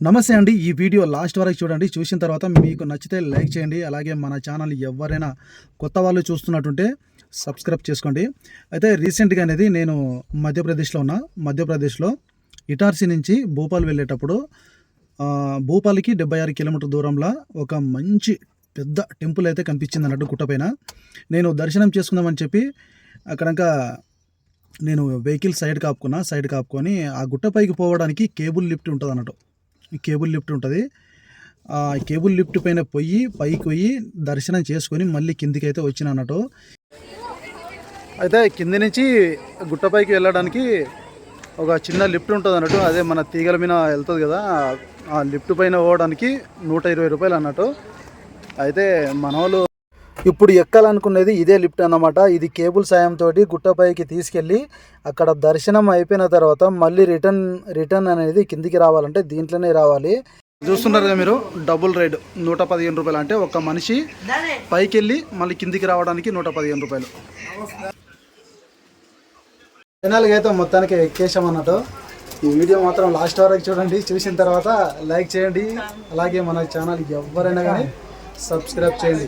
నమస్తే అండి. ఈ వీడియో లాస్ట్ వరకు చూడండి. చూసిన తర్వాత మీకు నచ్చితే లైక్ చేయండి. అలాగే మన ఛానల్ ఎవరైనా కొత్త వాళ్ళు చూస్తున్నట్టుంటే సబ్స్క్రైబ్ చేసుకోండి. అయితే రీసెంట్గా అనేది నేను మధ్యప్రదేశ్లో ఇటార్సీ నుంచి భూపాల్ వెళ్ళేటప్పుడు భూపాల్కి 76 కిలోమీటర్ దూరంలో ఒక మంచి పెద్ద టెంపుల్ అయితే కనిపించింది అన్నట్టు గుట్టపైన. నేను దర్శనం చేసుకుందామని చెప్పి అక్కడంకా నేను వెహికల్ సైడ్ కాపుకొని ఆ గుట్టపైకి పోవడానికి కేబుల్ లిఫ్ట్ ఉంటుంది అన్నట్టు. ఈ కేబుల్ లిఫ్ట్ ఉంటుంది. ఆ కేబుల్ లిఫ్ట్ పైన పైకి పోయి దర్శనం చేసుకొని మళ్ళీ కిందికి అయితే వచ్చిన అన్నట్టు. అయితే కింది నుంచి గుట్టపైకి వెళ్ళడానికి ఒక చిన్న లిఫ్ట్ ఉంటుంది అన్నట్టు. అదే మన తీగల మీద వెళ్తుంది కదా, ఆ లిఫ్ట్ పైన పోవడానికి 120 రూపాయలు అన్నట్టు. అయితే మన వాళ్ళు ఇప్పుడు ఎక్కాలనుకునేది ఇదే లిఫ్ట్ అన్నమాట. ఇది కేబుల్ సాయంతో గుట్టపైకి తీసుకెళ్ళి అక్కడ దర్శనం అయిపోయిన తర్వాత మళ్ళీ రిటర్న్ అనేది కిందికి రావాలంటే దీంట్లోనే రావాలి. చూస్తున్నారు కదా మీరు, డబుల్ రైడ్ 115 రూపాయలు. అంటే ఒక మనిషి పైకి వెళ్ళి మళ్ళీ కిందికి రావడానికి 115 రూపాయలు. ఫైనల్గా అయితే మొత్తానికి ఎక్కేసాం అన్నట్టు. ఈ వీడియో మాత్రం లాస్ట్ వరకు చూడండి. చూసిన తర్వాత లైక్ చేయండి. అలాగే మన ఛానల్ ఎవరైనా కానీ సబ్స్క్రైబ్ చేయండి.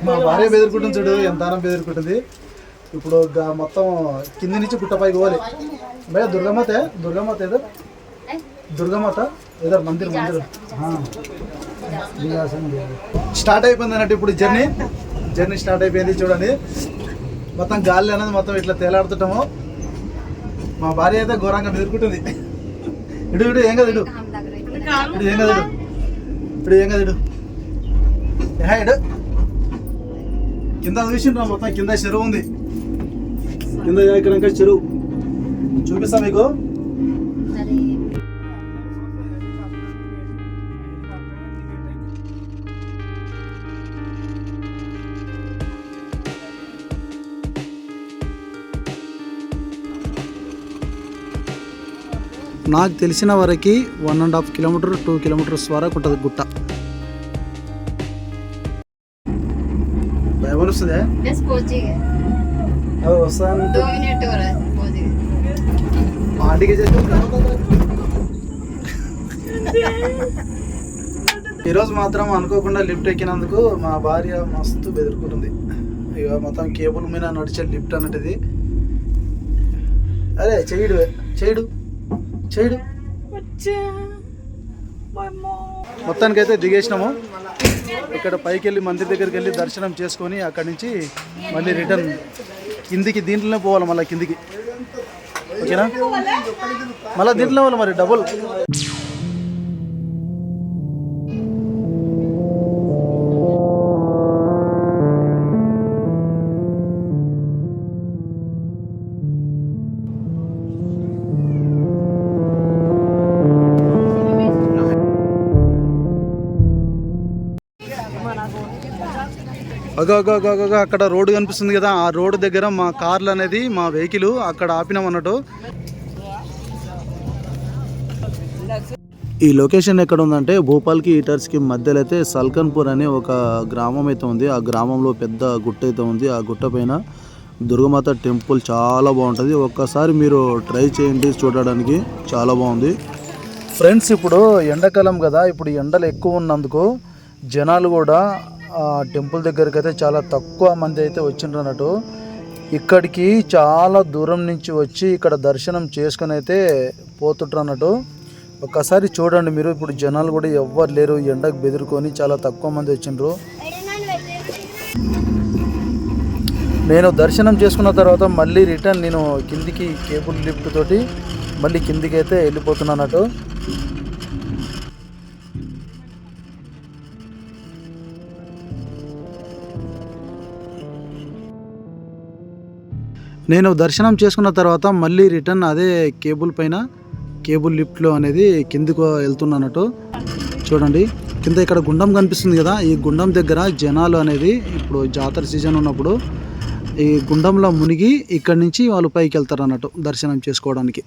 మా భార్య బెదిరుకుంటుంది చూడు, ఎంతగానో బెదిరుకుంటుంది. ఇప్పుడు మొత్తం కింది నుంచి గుట్టపైకి పోవాలి. భయ దుర్గమాత ఏదో మందిర్ స్టార్ట్ అయిపోయింది అన్నట్టు. ఇప్పుడు జర్నీ స్టార్ట్ అయిపోయింది. చూడండి మొత్తం గాలి అనేది మొత్తం ఇట్లా తేలాడుతుంటాము. మా భార్య అయితే ఘోరంగా బెదిరుకుంటుంది. ఇడు ఏం కదా ఇడు కింద చూసిండ్రా, మొత్తం కింద చెరువు ఉంది. కింద ఇక్కడ చెరువు చూపిస్తా మీకు. నాకు తెలిసిన వరకు 1.5 కిలోమీటర్ 2 కిలోమీటర్స్ వరకు ఉంటుంది గుట్ట. వస్తుంది ఈరోజు మాత్రం అనుకోకుండా లిఫ్ట్ ఎక్కినందుకు మా భార్య మస్తు బెదిరుకుంటుంది. ఇక మొత్తం కేబుల్ మీద నడిచే లిఫ్ట్ అన్నట్టుది. అరే చేయడు మొత్తానికైతే దిగేసినాము. ఇక్కడ పైకి వెళ్ళి మందిర్ దగ్గరికి వెళ్ళి దర్శనం చేసుకొని అక్కడి నుంచి మళ్ళీ రిటర్న్ కిందికి దీంట్లోనే పోవాలి. మళ్ళీ కిందికి ఓకేనా, మళ్ళీ దీంట్లో పోవాలి మరి డబుల్. అక్కడ రోడ్డు కనిపిస్తుంది కదా, ఆ రోడ్డు దగ్గర మా కార్లు అనేది మా వెహికల్ అక్కడ ఆపినాం అన్నట్టు. ఈ లొకేషన్ ఎక్కడ ఉందంటే భూపాల్కి ఇటార్సీకి మధ్యలో అయితే సల్కన్పూర్ అనే ఒక గ్రామం అయితే ఉంది. ఆ గ్రామంలో పెద్ద గుట్ట అయితే ఉంది. ఆ గుట్ట పైన దుర్గమాత టెంపుల్ చాలా బాగుంటుంది. ఒక్కసారి మీరు ట్రై చేయండి, చూడడానికి చాలా బాగుంది ఫ్రెండ్స్. ఇప్పుడు ఎండాకాలం కదా, ఇప్పుడు ఎండలు ఎక్కువ ఉన్నందుకు జనాలు కూడా ఆ టెంపుల్ దగ్గరికి అయితే చాలా తక్కువ మంది అయితే వచ్చిండ్రు అన్నట్టు. ఇక్కడికి చాలా దూరం నుంచి వచ్చి ఇక్కడ దర్శనం చేసుకుని అయితే పోతుంటారు అన్నట్టు. ఒక్కసారి చూడండి మీరు, ఇప్పుడు జనాలు కూడా ఎవ్వరు లేరు. ఎండకు బెదిరుకొని చాలా తక్కువ మంది వచ్చిండ్రు. నేను దర్శనం చేసుకున్న తర్వాత మళ్ళీ రిటర్న్ నేను కిందికి కేబుల్ లిఫ్ట్ తోటి మళ్ళీ కిందికి అయితే వెళ్ళిపోతున్నాను అన్నట్టు. నేను దర్శనం చేసుకున్న తర్వాత మళ్ళీ రిటర్న్ అదే కేబుల్ లిఫ్ట్లో అనేది కిందకు వెళ్తున్నట్టు. చూడండి కింద ఇక్కడ గుండం కనిపిస్తుంది కదా, ఈ గుండం దగ్గర జనాలు అనేది ఇప్పుడు జాతర సీజన్ ఉన్నప్పుడు ఈ గుండంలో మునిగి ఇక్కడి నుంచి వాళ్ళు పైకి వెళ్తారు అన్నట్టు దర్శనం చేసుకోవడానికి.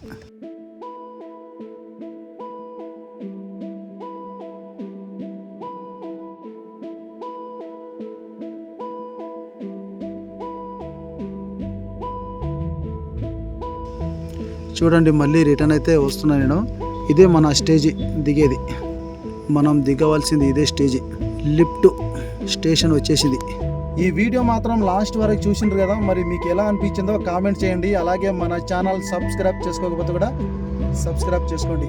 చూడండి మళ్ళీ రిటర్న్ అయితే వస్తున్నా నేను. ఇదే మన స్టేజ్ దిగేది. మనం దిగవలసింది ఇదే స్టేజ్. లిఫ్ట్ స్టేషన్ వచ్చేసింది. ఈ వీడియో మాత్రం లాస్ట్ వరకు చూసిండ్రు కదా, మరి మీకు ఎలా అనిపించిందో కామెంట్ చేయండి. అలాగే మన ఛానల్ సబ్స్క్రైబ్ చేసుకోకపోతే కూడా సబ్స్క్రైబ్ చేసుకోండి.